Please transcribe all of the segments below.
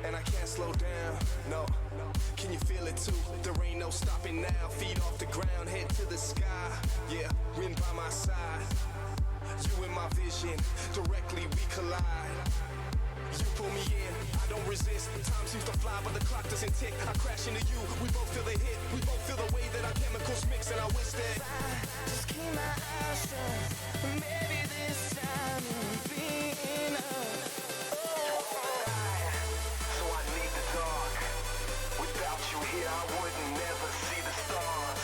and I can't slow down, no. Can you feel it too? There ain't no stopping now. Feet off the ground, head to the sky. Yeah, wind by my side. You in my vision, directly we collide. You pull me in, I don't resist. Time seems to fly, but the clock doesn't tick. I crash into you, we both feel the hit. We both feel the way that our chemicals mix, and I wish that I just keep my eyes shut. Maybe this time will be enough. So I need the dark. Without you here, I wouldn't never see the stars.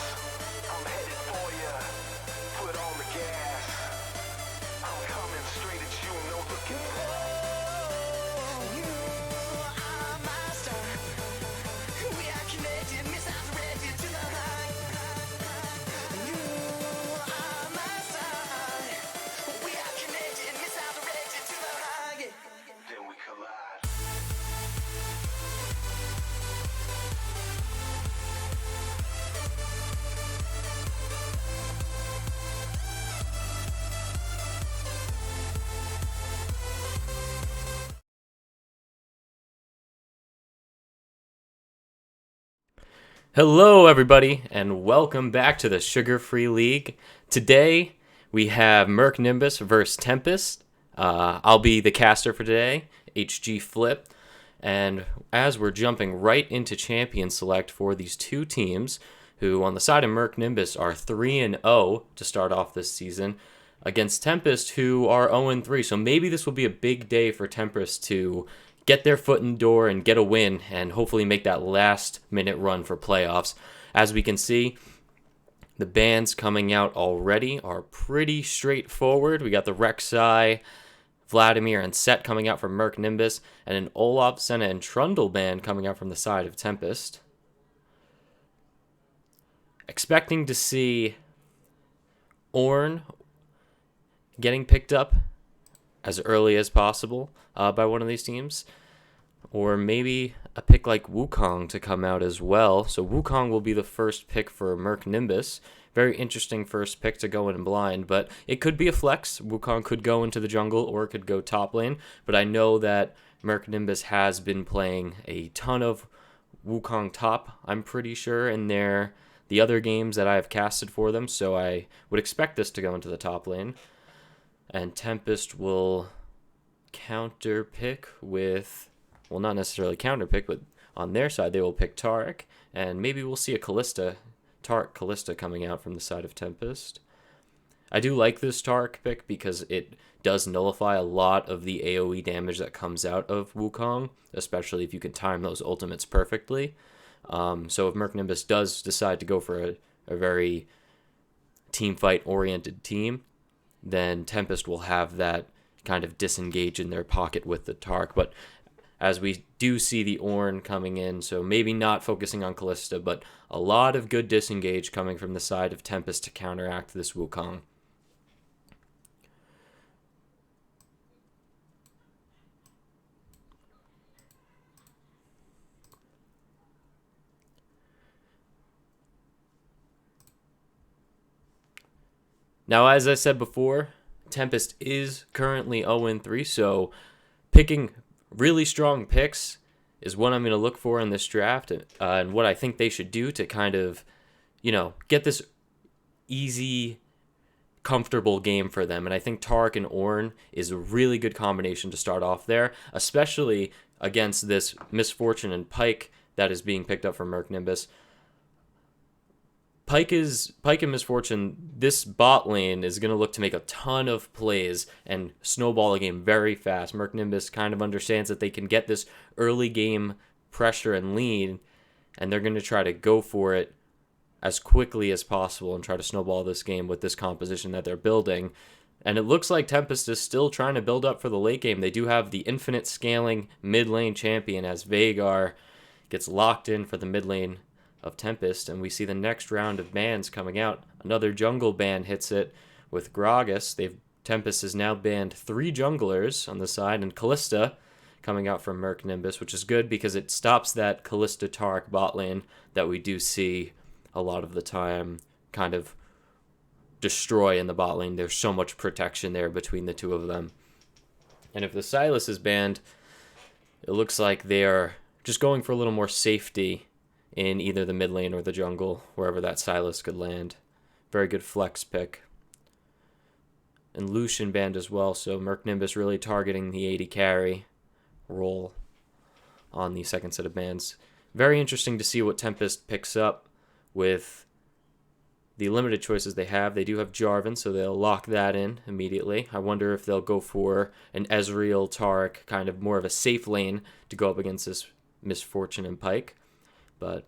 I'm headed for you. Put on the gas. I'm coming straight at you, no looking back. Hello, everybody, and welcome back to the Sugar-Free League. Today, we have Murk Nimbus versus Tempest. I'll be the caster for today, HG Flip. And as we're jumping right into Champion Select for these two teams, who on the side of Murk Nimbus are 3-0 to start off this season, against Tempest, who are 0-3. So maybe this will be a big day for Tempest to get their foot in the door and get a win and hopefully make that last-minute run for playoffs. As we can see, the bans coming out already are pretty straightforward. We got the Rek'Sai, Vladimir, and Set coming out from Murk Nimbus, and an Olaf, Senna, and Trundle ban coming out from the side of Tempest. Expecting to see Ornn getting picked up as early as possible by one of these teams, or maybe a pick like Wukong to come out as well. So Wukong will be the first pick for Murk Nimbus. Very interesting first pick to go in blind, but it could be a flex. Wukong could go into the jungle or could go top lane, but I know that Murk Nimbus has been playing a ton of Wukong top, I'm pretty sure, in the other games that I have casted for them, so I would expect this to go into the top lane. And Tempest will counter pick with, well, not necessarily counter pick, but on their side they will pick Taric, and maybe we'll see a Taric Kalista coming out from the side of Tempest. I do like this Taric pick because it does nullify a lot of the AoE damage that comes out of Wukong, especially if you can time those ultimates perfectly. So if Murk Nimbus does decide to go for a very team fight oriented team, then Tempest will have that kind of disengage in their pocket with the Taric. But as we do see the Ornn coming in, so maybe not focusing on Kalista, but a lot of good disengage coming from the side of Tempest to counteract this Wukong. Now, as I said before, Tempest is currently 0-3, so picking really strong picks is what I'm going to look for in this draft, and what I think they should do to kind of, get this easy, comfortable game for them. And I think Taric and Ornn is a really good combination to start off there, especially against this Misfortune and Pyke that is being picked up from Murk Nimbus. Pyke and Misfortune, this bot lane is going to look to make a ton of plays and snowball the game very fast. Murk Nimbus kind of understands that they can get this early game pressure and lead, and they're going to try to go for it as quickly as possible and try to snowball this game with this composition that they're building. And it looks like Tempest is still trying to build up for the late game. They do have the infinite scaling mid lane champion as Veigar gets locked in for the mid lane of Tempest, and we see the next round of bans coming out. Another jungle ban hits it with Gragas. Tempest has now banned 3 junglers on the side, and Kalista coming out from Murk Nimbus, which is good because it stops that Kalista Taric bot lane that we do see a lot of the time kind of destroy in the bot lane. There's so much protection there between the two of them. And if the Sylas is banned, it looks like they are just going for a little more safety in either the mid lane or the jungle, wherever that Silas could land. Very good flex pick. And Lucian banned as well, so Murk Nimbus really targeting the 80 carry role on the second set of bans. Very interesting to see what Tempest picks up with the limited choices they have. They do have Jarvan, so they'll lock that in immediately. I wonder if they'll go for an Ezreal, Taric, kind of more of a safe lane to go up against this Misfortune and Pyke. But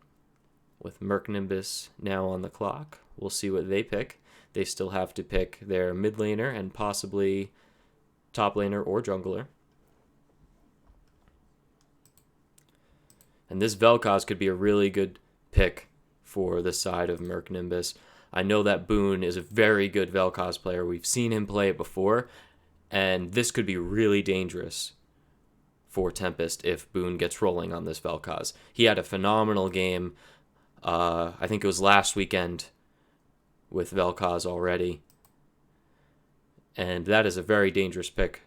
with Murk Nimbus now on the clock, we'll see what they pick. They still have to pick their mid laner and possibly top laner or jungler. And this Vel'Koz could be a really good pick for the side of Murk Nimbus. I know that Boone is a very good Vel'Koz player. We've seen him play it before, and this could be really dangerous for Tempest if Boone gets rolling on this Vel'Koz. He had a phenomenal game. I think it was last weekend with Vel'Koz already. And that is a very dangerous pick.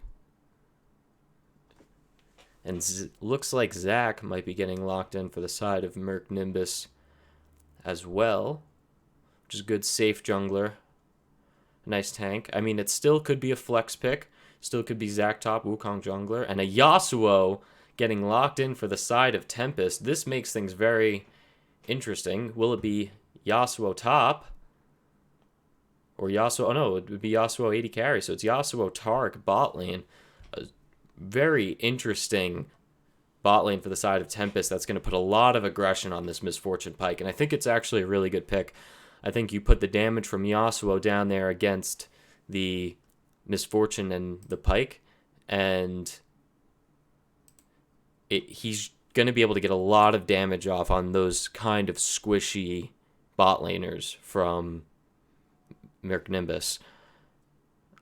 And looks like Zach might be getting locked in for the side of Murk Nimbus as well, which is a good safe jungler. Nice tank. I mean, it still could be a flex pick. Still could be Zach top, Wukong jungler, and a Yasuo getting locked in for the side of Tempest. This makes things very interesting. Will it be Yasuo top? Or Yasuo... Oh, no, it would be Yasuo 80 carry. So it's Yasuo Taric bot lane. A very interesting bot lane for the side of Tempest. That's going to put a lot of aggression on this Misfortune Pyke. And I think it's actually a really good pick. I think you put the damage from Yasuo down there against the Misfortune and the Pyke, and he's going to be able to get a lot of damage off on those kind of squishy bot laners from Murk Nimbus.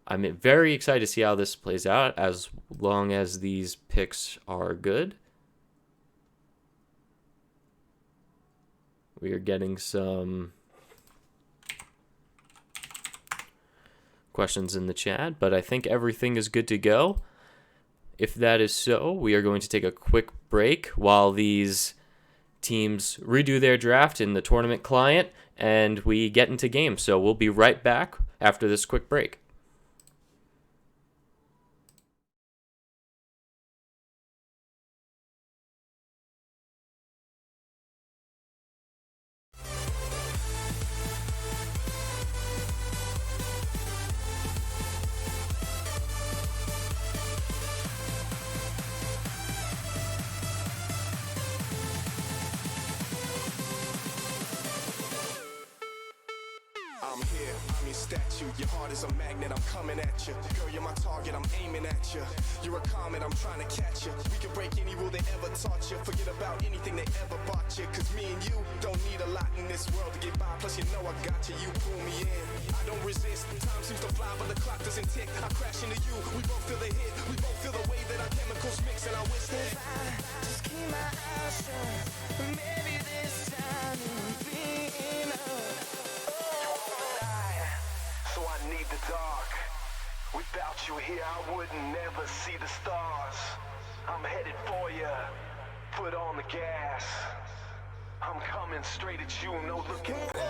I'm very excited to see how this plays out as long as these picks are good. We are getting some questions in the chat, but I think everything is good to go. If that is so, we are going to take a quick break while these teams redo their draft in the tournament client and we get into games. So we'll be right back after this quick break. I'm here, I'm your statue. Your heart is a magnet, I'm coming at you. Girl, you're my target, I'm aiming at you. You're a comet, I'm trying to catch you. We can break any rule they ever taught you. Forget about anything they ever bought you. Cause me and you don't need a lot in this world to get by. Plus you know I got you, you pull me in. I don't resist, time seems to fly but the clock doesn't tick. I crash into you, we both feel the hit. We both feel the way that our chemicals mix. And I wish that I just keep my eyes shut. Maybe this time it'll be enough. So I need the dark. Without you here, I would never see the stars. I'm headed for you. Foot on the gas. I'm coming straight at you, no looking back.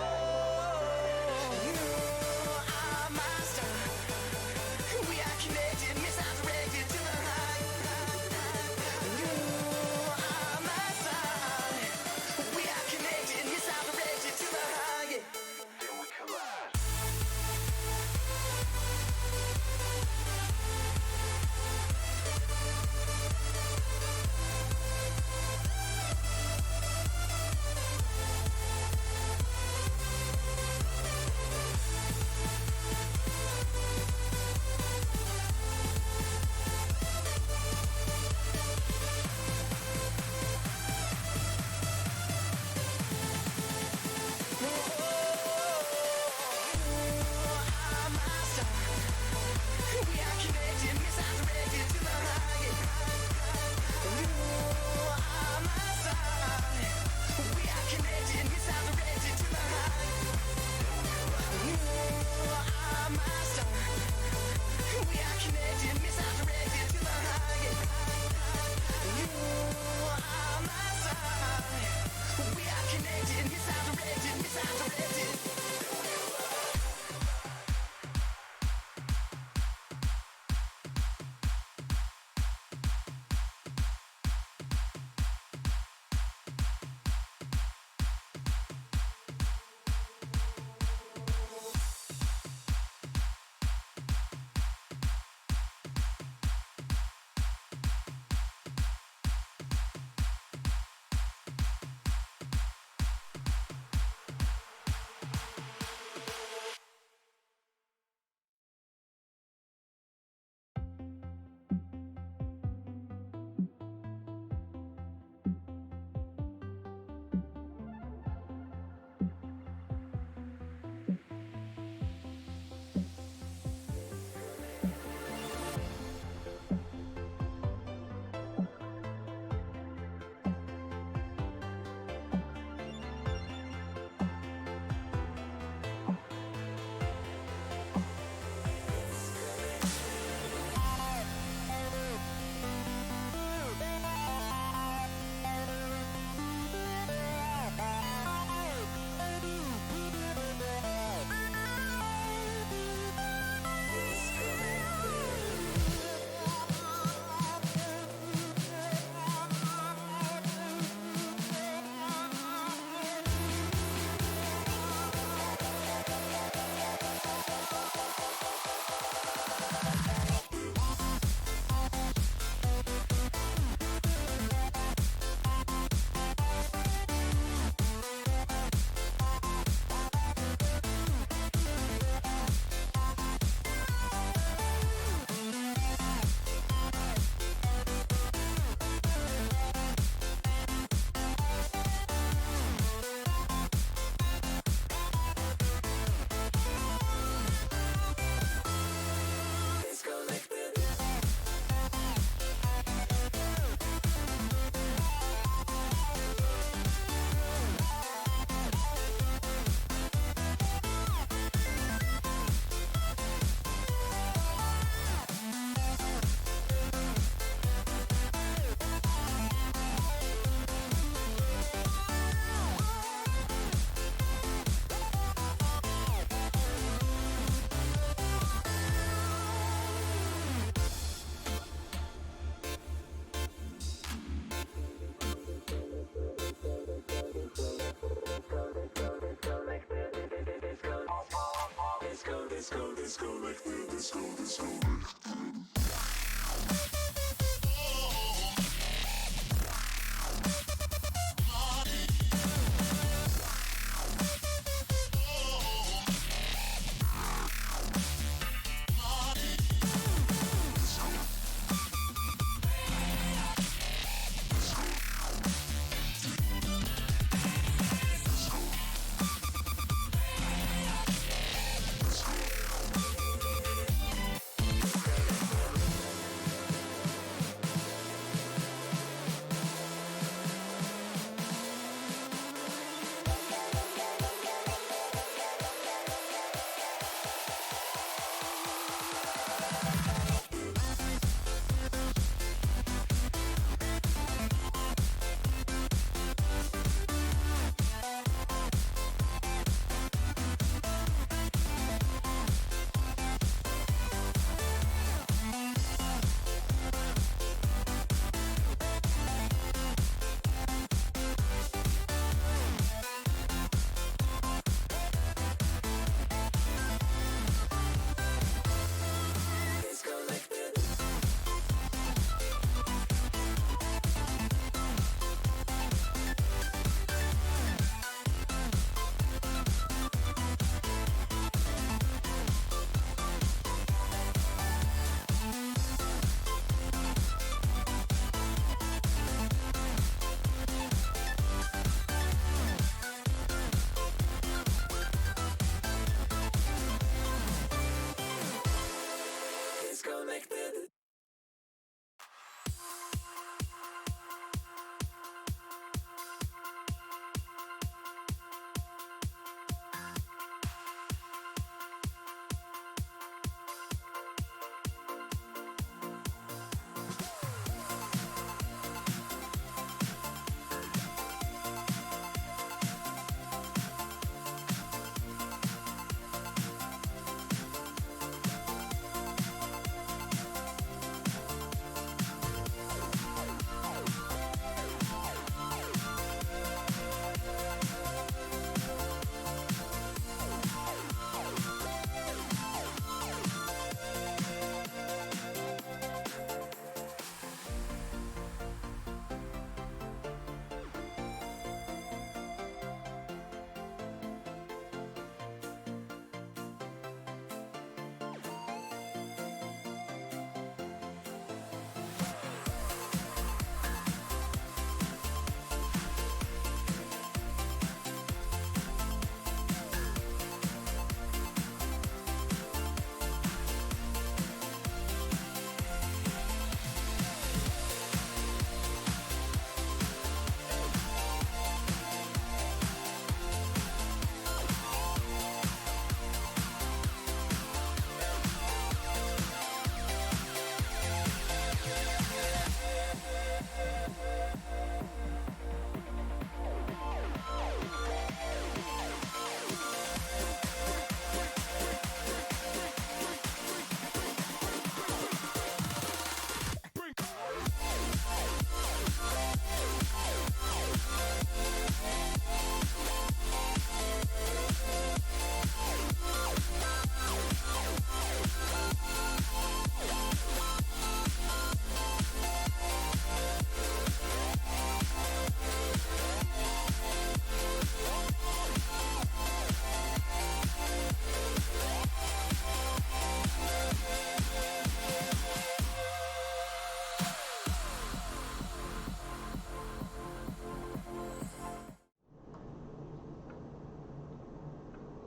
You are my star. We are connected, misdirected to the high. You are my star. We are connected, misdirected to the high. Then we collide.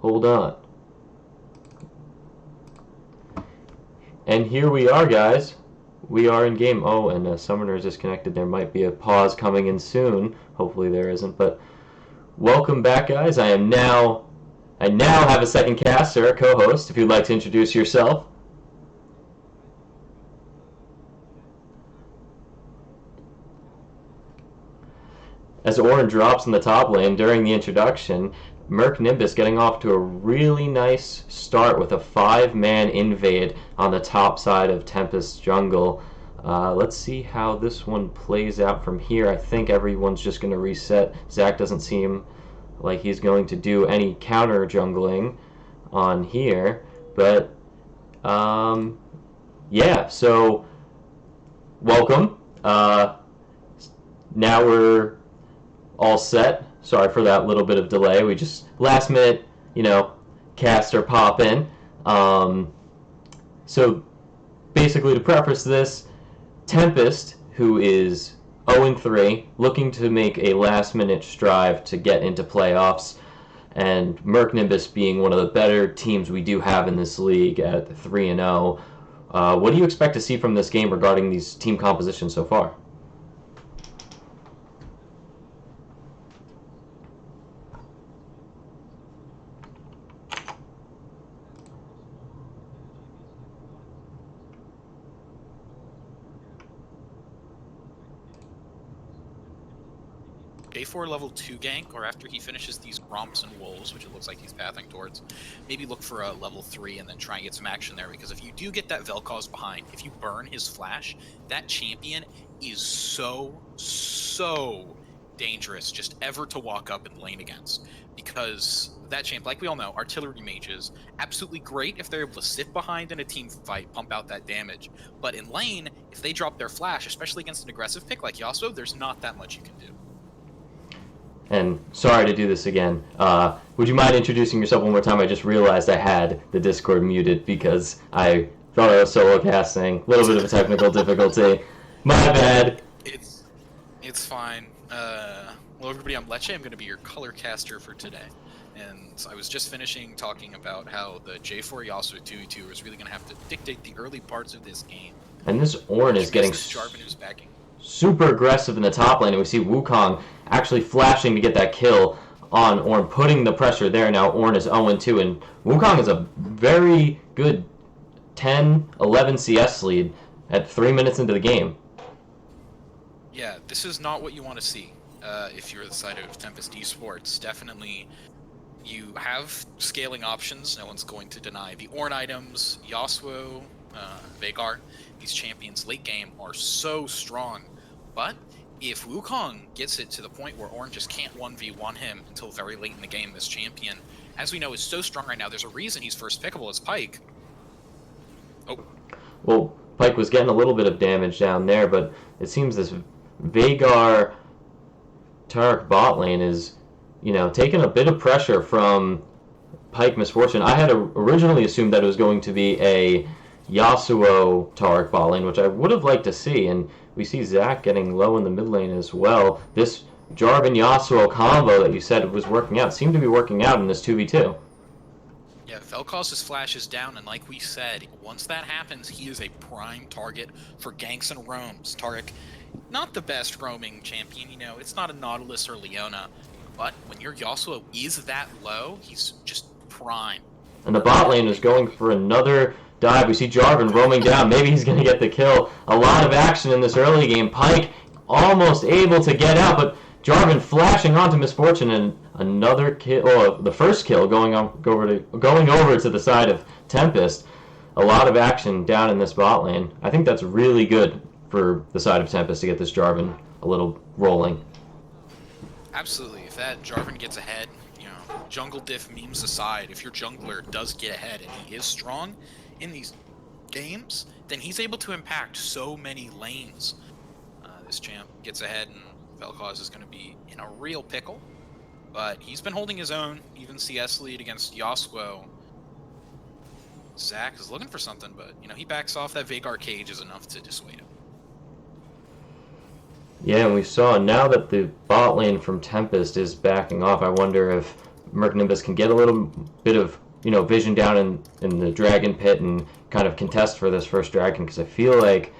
Hold on. And here we are, guys. We are in game. Oh, and Summoner is disconnected. There might be a pause coming in soon. Hopefully there isn't. But welcome back, guys. I now have a second caster, a co-host. If you'd like to introduce yourself. As Orin drops in the top lane during the introduction, Murk Nimbus getting off to a really nice start with a 5-man invade on the top side of Tempest jungle. Let's see how this one plays out from here. I think everyone's just going to reset. Zach doesn't seem like he's going to do any counter jungling on here. But, yeah, so welcome. Now we're all set. Sorry for that little bit of delay. We just last minute, caster pop in. So basically, to preface this, Tempest, who is 0-3, looking to make a last minute strive to get into playoffs, and Murk Nimbus being one of the better teams we do have in this league at 3-0. What do you expect to see from this game regarding these team compositions so far? J4 level 2 gank, or after he finishes these romps and wolves, which it looks like he's pathing towards, maybe look for a level 3 and then try and get some action there, because if you do get that Vel'Koz behind, if you burn his flash, that champion is so dangerous just ever to walk up and lane against, because that champ, like we all know, artillery mages, absolutely great if they're able to sit behind in a team fight, pump out that damage, but in lane, if they drop their flash, especially against an aggressive pick like Yasuo, there's not that much you can do. And sorry to do this again. Would you mind introducing yourself one more time? I just realized I had the Discord muted because I thought I was solo casting. A little bit of a technical difficulty. My bad. It's fine. Hello everybody, I'm Leche. I'm going to be your color caster for today. And I was just finishing talking about how the J4 Yasuo 2v2 is really going to have to dictate the early parts of this game. And this Ornn is getting Jarvan who's backing. Super aggressive in the top lane, and we see Wukong actually flashing to get that kill on Ornn, putting the pressure there. Now Ornn is 0-2, and Wukong is a very good 10-11 CS lead at 3 minutes into the game. Yeah, this is not what you want to see if you're the side of Tempest Esports. Definitely, you have scaling options. No one's going to deny the Ornn items. Yasuo, Veigar, these champions late game are so strong. But if Wukong gets it to the point where Ornn just can't 1v1 him until very late in the game, this champion, as we know, is so strong right now. There's a reason he's first pickable as Pyke. Oh. Well, Pyke was getting a little bit of damage down there, but it seems this Veigar Taric bot lane is, taking a bit of pressure from Pyke Misfortune. I had originally assumed that it was going to be a Yasuo Taric bot lane, which I would have liked to see, and we see Zach getting low in the mid lane as well. This Jarvan Yasuo combo that you said was working out seemed to be working out in this 2v2. Yeah, Vel'Koz's flash is down, and like we said, once that happens, he is a prime target for ganks and roams. Taric, not the best roaming champion, it's not a Nautilus or Leona, but when your Yasuo is that low, he's just prime. And the bot lane is going for another dive. We see Jarvan roaming down. Maybe he's going to get the kill. A lot of action in this early game. Pyke almost able to get out, but Jarvan flashing onto Misfortune, and another kill, the first kill going over to the side of Tempest. A lot of action down in this bot lane. I think that's really good for the side of Tempest to get this Jarvan a little rolling. Absolutely. If that Jarvan gets ahead, jungle diff memes aside, if your jungler does get ahead and he is strong in these games, then he's able to impact so many lanes. This champ gets ahead, and Vel'Koz is going to be in a real pickle, but he's been holding his own, even CS lead against Yasuo. Zach is looking for something, but he backs off. That Veigar cage is enough to dissuade him. Yeah, and we saw now that the bot lane from Tempest is backing off, I wonder if Murk Nimbus can get a little bit of, vision down in the Dragon Pit and kind of contest for this first Dragon, because I feel like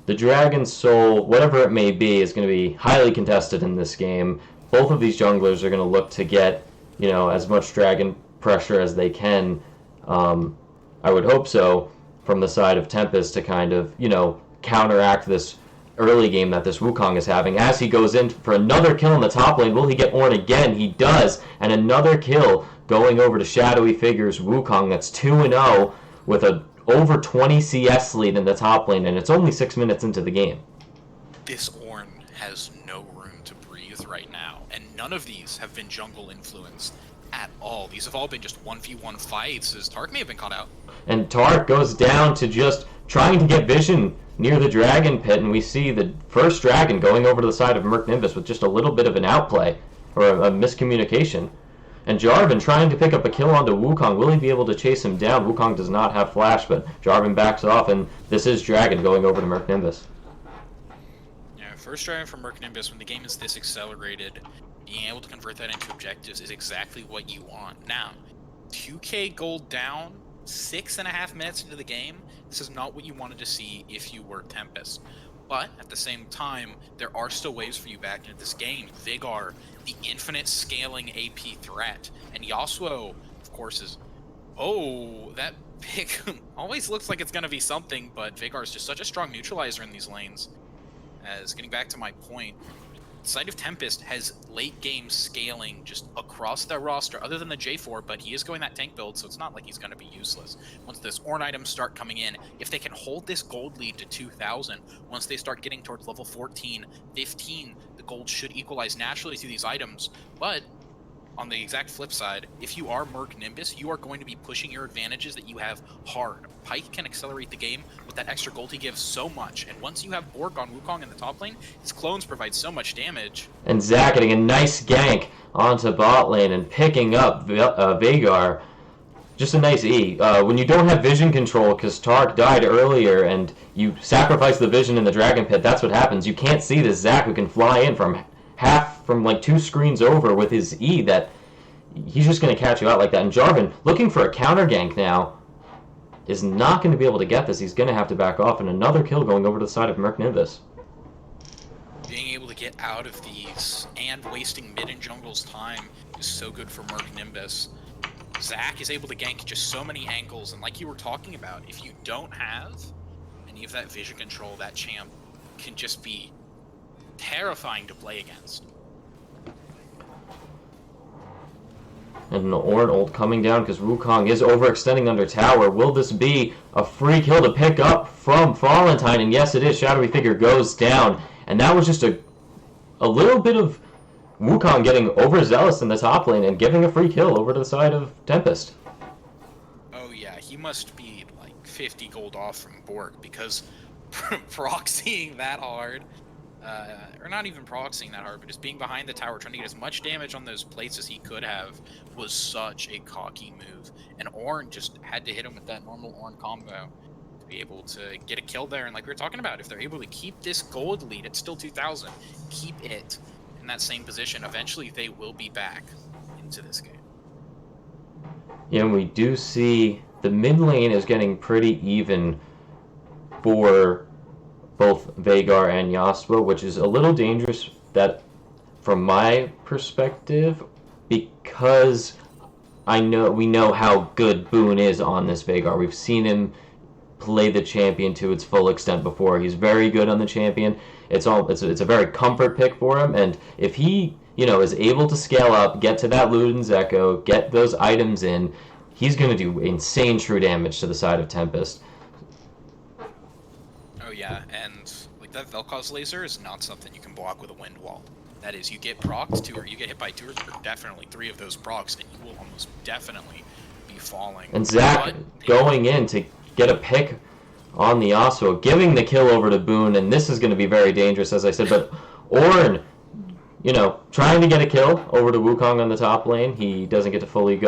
the Dragon Soul, whatever it may be, is going to be highly contested in this game. Both of these junglers are going to look to get, as much Dragon pressure as they can. I would hope so, from the side of Tempest to kind of, counteract this early game that this Wukong is having. As he goes in for another kill in the top lane, will he get Ornn again? He does, and another kill going over to Shadowy Figure's Wukong. That's 2-0 with a over 20 CS lead in the top lane, and it's only 6 minutes into the game. This Ornn has no room to breathe right now, and none of these have been jungle influenced at all. These have all been just 1v1 fights, as Tark may have been caught out. And Tark goes down to just trying to get vision near the Dragon Pit, and we see the first Dragon going over to the side of Murk Nimbus with just a little bit of an outplay, or a miscommunication. And Jarvan trying to pick up a kill onto Wukong. Will he be able to chase him down? Wukong does not have flash, but Jarvan backs off, and this is Dragon going over to Murk Nimbus. Yeah, first Dragon from Murk Nimbus, when the game is this accelerated, being able to convert that into objectives is exactly what you want. Now, 2k gold down, 6.5 minutes into the game, this is not what you wanted to see if you were Tempest. But at the same time, there are still ways for you back into this game. Veigar, the infinite scaling AP threat, and Yasuo, of course, is... Oh, that pick always looks like it's going to be something, but Veigar is just such a strong neutralizer in these lanes. As, getting back to my point, Side of Tempest has late game scaling just across their roster, other than the J4, but he is going that tank build, so it's not like he's going to be useless. Once those Ornn items start coming in, if they can hold this gold lead to 2,000, once they start getting towards level 14, 15, the gold should equalize naturally through these items. But on the exact flip side, if you are Murk Nimbus, you are going to be pushing your advantages that you have hard. Pyke can accelerate the game with that extra gold he gives so much, and once you have Bork on Wukong in the top lane, his clones provide so much damage. And Zac getting a nice gank onto bot lane and picking up Veigar. Just a nice E. When you don't have vision control, because Tark died earlier, and you sacrifice the vision in the Dragon Pit, that's what happens. You can't see this Zac who can fly in from like 2 screens over with his E, that he's just going to catch you out like that. And Jarvan, looking for a counter gank now, is not going to be able to get this. He's going to have to back off, and another kill going over to the side of Murk Nimbus. Being able to get out of these and wasting mid and jungle's time is so good for Murk Nimbus. Zac is able to gank just so many angles, and like you were talking about, if you don't have any of that vision control, that champ can just be terrifying to play against. And Ornn ult coming down because Wukong is overextending under tower. Will this be a free kill to pick up from Valentine? And yes, it is. Shadowy Figure goes down. And that was just a little bit of Wukong getting overzealous in the top lane and giving a free kill over to the side of Tempest. Oh yeah, he must be like 50 gold off from Bork, because proxying that hard, or not even proxying that hard, but just being behind the tower, trying to get as much damage on those plates as he could have, was such a cocky move. And Ornn just had to hit him with that normal Ornn combo to be able to get a kill there. And like we were talking about, if they're able to keep this gold lead, it's still 2,000, keep it in that same position, eventually they will be back into this game. Yeah, and we do see the mid lane is getting pretty even for both Veigar and Yasuo, which is a little dangerous that from my perspective, because we know how good Boone is on this Veigar. We've seen him play the champion to its full extent before. He's very good on the champion. It's a very comfort pick for him, and if he is able to scale up, get to that Luden's Echo, get those items in, he's going to do insane true damage to the side of Tempest. Oh yeah, and like that Vel'Koz laser is not something you can block with a wind wall. That is, you get procs or you get hit by 2 or definitely 3 of those procs, and you will almost definitely be falling. And Zac going in to get a pick on the Yasuo, giving the kill over to Boone, and this is going to be very dangerous, as I said, but Ornn, trying to get a kill over to Wukong on the top lane. He doesn't get to fully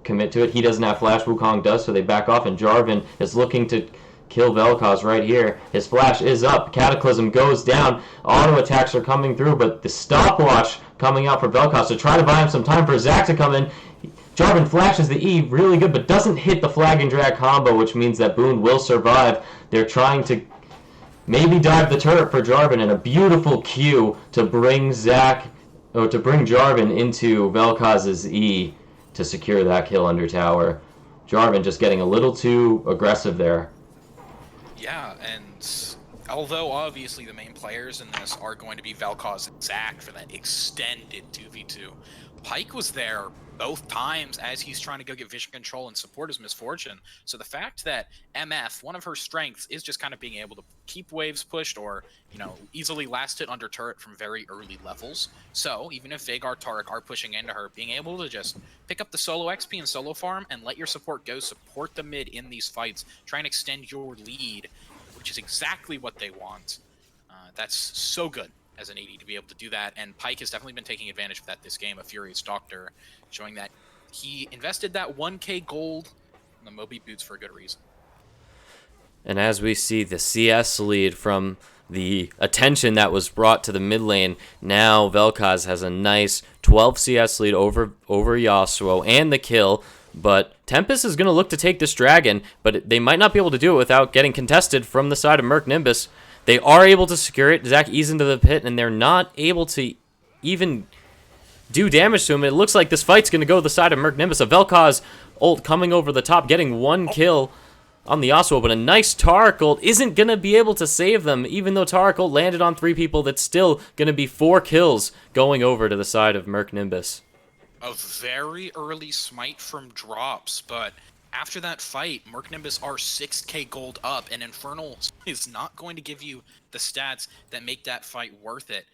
commit to it. He doesn't have flash, Wukong does, so they back off, and Jarvan is looking to kill Vel'Koz right here. His flash is up, Cataclysm goes down, auto attacks are coming through, but the stopwatch coming out for Vel'Koz to try to buy him some time for Zach to come in. Jarvan flashes the E really good, but doesn't hit the flag and drag combo, which means that Boone will survive. They're trying to maybe dive the turret for Jarvan, and a beautiful Q to bring Jarvan into Vel'Koz's E to secure that kill under tower. Jarvan just getting a little too aggressive there. Yeah, and although obviously the main players in this are going to be Vel'Koz and Zach for that extended 2v2, Pyke was there both times as he's trying to go get vision control and support his misfortune. So the fact that MF, one of her strengths, is just kind of being able to keep waves pushed or, easily last hit under turret from very early levels. So even if Veigar, Taric are pushing into her, being able to just pick up the solo XP and solo farm and let your support go, support the mid in these fights, try and extend your lead, which is exactly what they want. That's so good as an AD to be able to do that, and Pyke has definitely been taking advantage of that this game. A Furious Doctor showing that he invested that 1k gold in the Moby boots for a good reason. And as we see the CS lead from the attention that was brought to the mid lane, now Vel'Koz has a nice 12 CS lead over Yasuo and the kill, but Tempest is going to look to take this dragon, but they might not be able to do it without getting contested from the side of Murk Nimbus. They are able to secure it. Zach ease into the pit, and they're not able to even do damage to him. It looks like this fight's going to go to the side of Murk Nimbus. A Vel'Koz ult coming over the top, getting one kill on the Yasuo, but a nice Taric ult isn't going to be able to save them. Even though Taric ult landed on 3 people, that's still going to be 4 kills going over to the side of Murk Nimbus. A very early smite from drops, but after that fight, Murk Nimbus are 6k gold up, and Infernal is not going to give you the stats that make that fight worth it.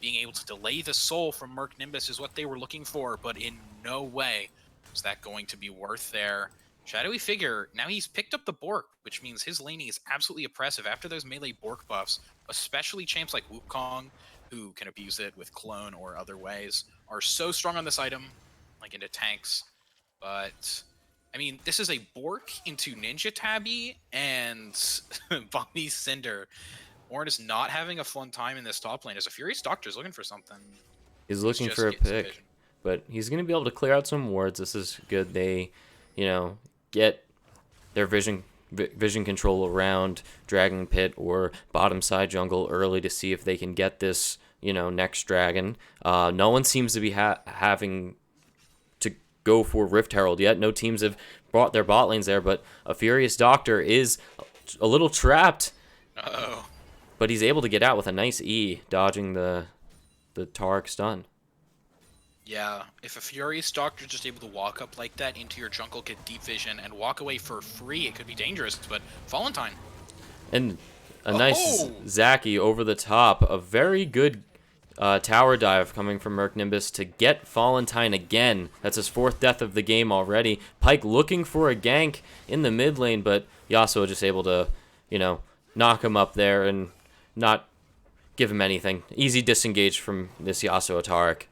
Being able to delay the soul from Murk Nimbus is what they were looking for, but in no way is that going to be worth their shadowy figure. Now he's picked up the Bork, which means his laning is absolutely oppressive after those melee Bork buffs, especially champs like Wukong, who can abuse it with clone or other ways, are so strong on this item, like into tanks. But I mean, this is a Bork into Ninja Tabby and Bonnie Cinder. Ornn is not having a fun time in this top lane as a Furious Doctor's looking for something. He's looking for a pick, but he's going to be able to clear out some wards. This is good. They, get their vision control around Dragon Pit or bottom side jungle early to see if they can get this, next dragon. No one seems to be having to go for Rift Herald yet. No teams have brought their bot lanes there, but a Furious Doctor is a little trapped. Uh-oh. But he's able to get out with a nice E, dodging the Taric stun. Yeah, if a Furious Doctor just able to walk up like that into your jungle, get deep vision, and walk away for free, it could be dangerous, but Valentine. And a nice Zacky over the top. A very good tower dive coming from Murk Nimbus to get Valentine again. That's his 4th death of the game already. Pyke looking for a gank in the mid lane, but Yasuo just able to, knock him up there and not give him anything. Easy disengage from this Yasuo Taric.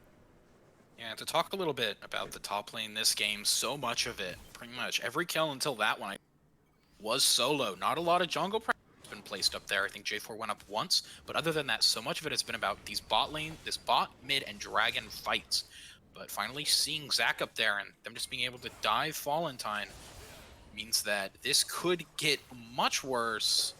Yeah, to talk a little bit about the top lane this game, so much of it, pretty much every kill until that one was solo. Not a lot of jungle pressure has been placed up there. I think J4 went up once, but other than that, so much of it has been about these this bot, mid, and dragon fights. But finally seeing Zach up there and them just being able to dive Valentine means that this could get much worse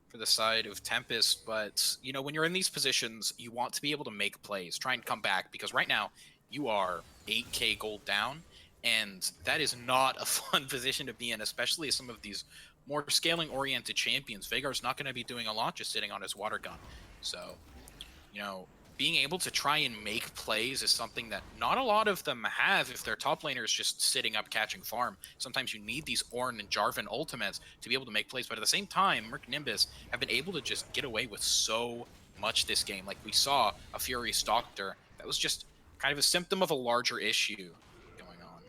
for the side of Tempest. But, when you're in these positions, you want to be able to make plays, try and come back, because right now, you are 8k gold down, and that is not a fun position to be in, especially as some of these more scaling-oriented champions. Veigar's not going to be doing a lot just sitting on his water gun. So, being able to try and make plays is something that not a lot of them have if their top laner is just sitting up catching farm. Sometimes you need these Ornn and Jarvan ultimates to be able to make plays, but at the same time, Murk Nimbus have been able to just get away with so much this game. Like we saw a Furious Doctor that was just kind of a symptom of a larger issue going on.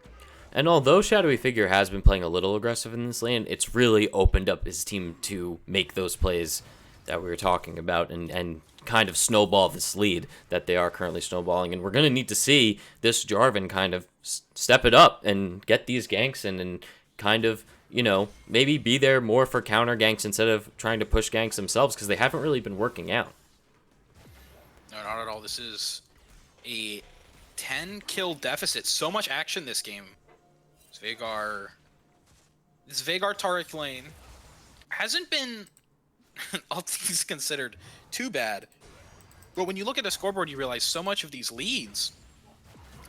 And although Shadowy Figure has been playing a little aggressive in this lane, it's really opened up his team to make those plays that we were talking about and kind of snowball this lead that they are currently snowballing. And we're going to need to see this Jarvan kind of step it up and get these ganks and kind of, maybe be there more for counter ganks instead of trying to push ganks themselves, because they haven't really been working out. No, not at all. This is a 10 kill deficit. So much action this game. This Veigar Taric lane hasn't been, all things considered, too bad. But when you look at the scoreboard, you realize so much of these leads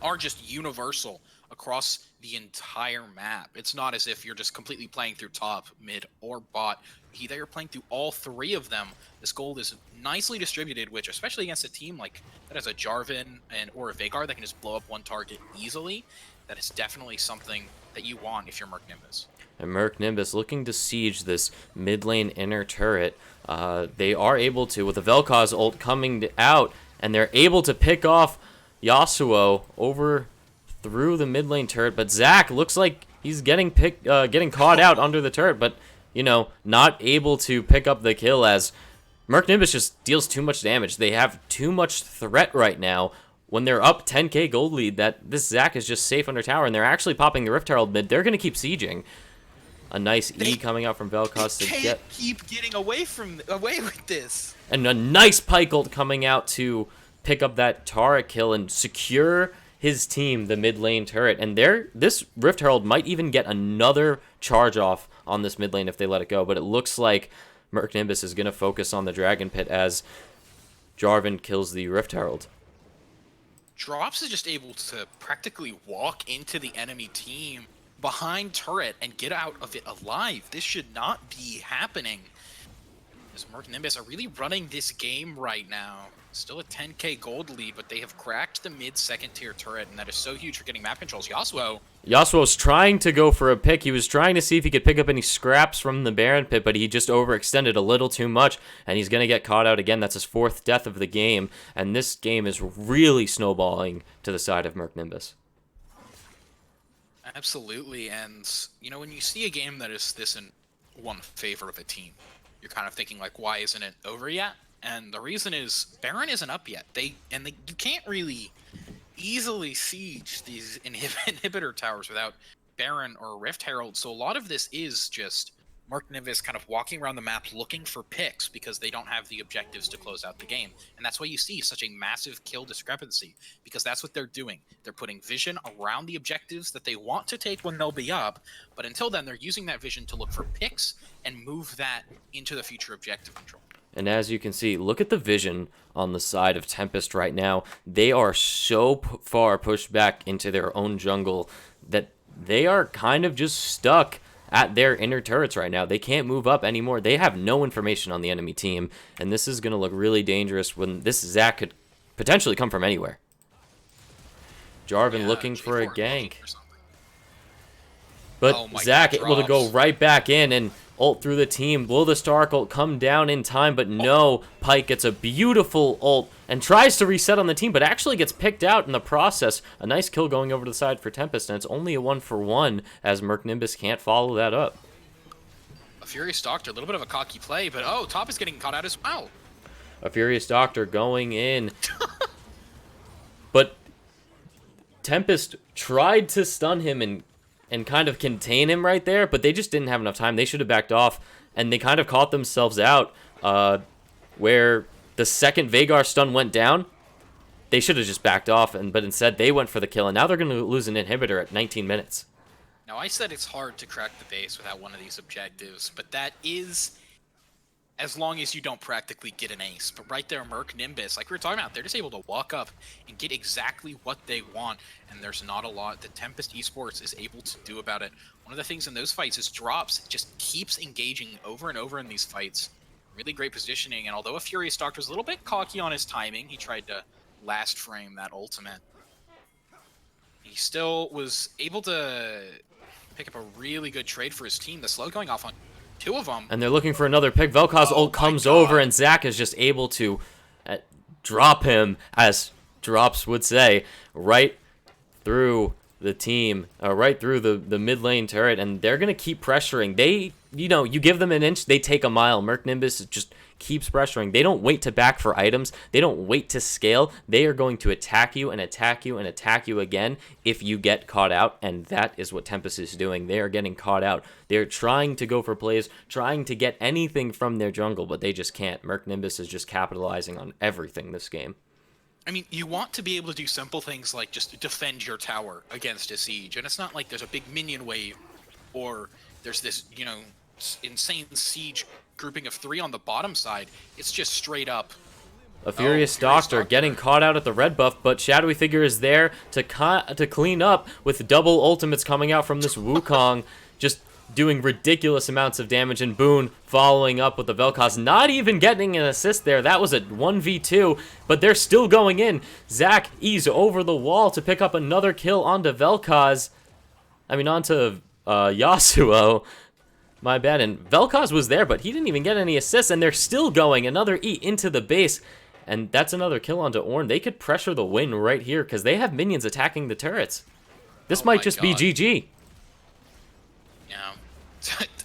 are just universal across the entire map. It's not as if you're just completely playing through top, mid, or bot. Either you're playing through all three of them. This gold is nicely distributed, which, especially against a team like that has a Jarvan or a Veigar that can just blow up one target easily, that is definitely something that you want if you're Murk Nimbus. And Murk Nimbus looking to siege this mid lane inner turret. They are able to, with the Vel'Koz ult coming out, and they're able to pick off Yasuo over through the mid lane turret. But Zach looks like he's getting caught out under the turret, but not able to pick up the kill as Murk Nimbus just deals too much damage. They have too much threat right now. When they're up 10k gold lead, that this Zach is just safe under tower, and they're actually popping the Rift Herald mid. They're going to keep sieging. A nice E coming out from Vel'Koz to keep getting away with this. And a nice Pike ult coming out to pick up that Tara kill and secure his team, the mid lane turret. And this Rift Herald might even get another charge off on this mid lane if they let it go. But it looks like Murk Nimbus is going to focus on the Dragon Pit as Jarvan kills the Rift Herald. Drops is just able to practically walk into the enemy team behind turret and get out of it alive. This should not be happening. As Murk Nimbus are really running this game right now. Still a 10k gold lead, but they have cracked the mid second tier turret, and that is so huge for getting map controls. Yasuo's trying to go for a pick. He was trying to see if he could pick up any scraps from the Baron Pit, but he just overextended a little too much, and he's going to get caught out again. That's his 4th death of the game, and this game is really snowballing to the side of Murk Nimbus. Absolutely, and when you see a game that is this in one favor of a team, you're kind of thinking like, why isn't it over yet? And the reason is Baron isn't up yet. You can't really easily siege these inhibitor towers without Baron or Rift Herald. So a lot of this is just Murk Nimbus kind of walking around the map looking for picks because they don't have the objectives to close out the game. And that's why you see such a massive kill discrepancy, because that's what they're doing. They're putting vision around the objectives that they want to take when they'll be up, but until then they're using that vision to look for picks and move that into the future objective control. And as you can see, look at the vision on the side of Tempest right now. They are so far pushed back into their own jungle that they are kind of just stuck at their inner turrets right now. They can't move up anymore. They have no information on the enemy team, and this is going to look really dangerous when this Zac could potentially come from anywhere. Jarvan looking for a gank. But Zac able to go right back in and ult through the team. Will the Stark ult come down in time? But no, Pyke gets a beautiful ult and tries to reset on the team, but actually gets picked out in the process. A nice kill going over to the side for Tempest, and it's only a 1-for-1 as Murk Nimbus can't follow that up. A Furious Doctor, a little bit of a cocky play, but top is getting caught out as well. A Furious Doctor going in. But Tempest tried to stun him and kind of contain him right there, but they just didn't have enough time. They should have backed off, and they kind of caught themselves out where the second Veigar stun went down. They should have just backed off, but instead they went for the kill, and now they're going to lose an inhibitor at 19 minutes. Now, I said it's hard to crack the base without one of these objectives, but that is as long as you don't practically get an ace. But right there, Murk Nimbus, like we were talking about, they're just able to walk up and get exactly what they want, and there's not a lot that Tempest Esports is able to do about it. One of the things in those fights is Drops just keeps engaging over and over in these fights. Really great positioning, and although a Furious Doctor was a little bit cocky on his timing, he tried to last frame that ultimate. He still was able to pick up a really good trade for his team. The slow going off on two of them. And they're looking for another pick. Vel'Koz ult comes over, and Zac is just able to drop him, as Drops would say, right through the team, right through the mid lane turret, and they're going to keep pressuring. They, you give them an inch, they take a mile. Murk Nimbus just keeps pressuring. They don't wait to back for items. They don't wait to scale. They are going to attack you and attack you and attack you again if you get caught out, and that is what Tempest is doing. They are getting caught out. They're trying to go for plays, trying to get anything from their jungle, but they just can't. Murk Nimbus is just capitalizing on everything this game. I mean, you want to be able to do simple things like just defend your tower against a siege, and it's not like there's a big minion wave, or there's this, insane siege grouping of 3 on the bottom side. It's just straight up. A Furious Doctor getting caught out at the red buff, but Shadowy Figure is there to clean up with double ultimates coming out from this Wukong, just doing ridiculous amounts of damage, and Boone following up with the Vel'Koz, not even getting an assist there. That was a 1v2, but they're still going in. Zach ease over the wall to pick up another kill onto Vel'Koz. Onto Yasuo. My bad. And Vel'Koz was there, but he didn't even get any assists, and they're still going. Another E into the base, and that's another kill onto Ornn. They could pressure the win right here because they have minions attacking the turrets. This might just be GG. Yeah.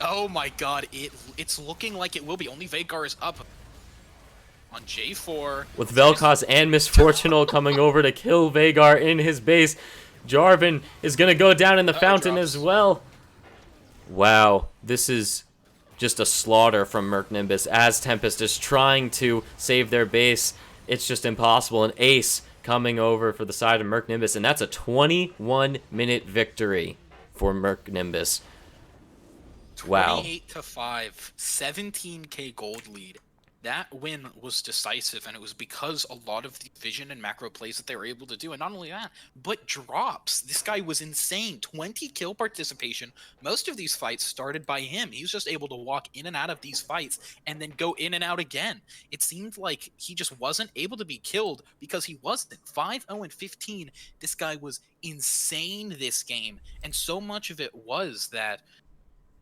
Oh my god, it's looking like it will be. Only Veigar is up on J4. With Vel'Koz and Misfortunal coming over to kill Veigar in his base. Jarvan is going to go down in the fountain as well. Wow, this is just a slaughter from Murk Nimbus as Tempest is trying to save their base. It's just impossible. An ace coming over for the side of Murk Nimbus, and that's a 21-minute victory for Murk Nimbus. Wow. 28-5, 17k gold lead. That win was decisive, and it was because a lot of the vision and macro plays that they were able to do, and not only that, but drops. This guy was insane. 20 kill participation. Most of these fights started by him. He was just able to walk in and out of these fights and then go in and out again. It seemed like he just wasn't able to be killed because he wasn't. 5-0-15. This guy was insane this game, and so much of it was that,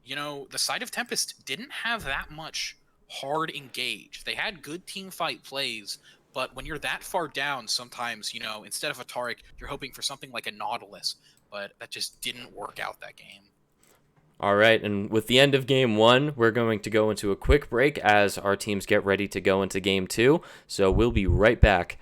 the side of Tempest didn't have that much hard engage. They had good team fight plays, but when you're that far down, sometimes, instead of a Taric, you're hoping for something like a Nautilus, but that just didn't work out that game. All right, and with the end of Game 1, we're going to go into a quick break as our teams get ready to go into Game 2, so we'll be right back.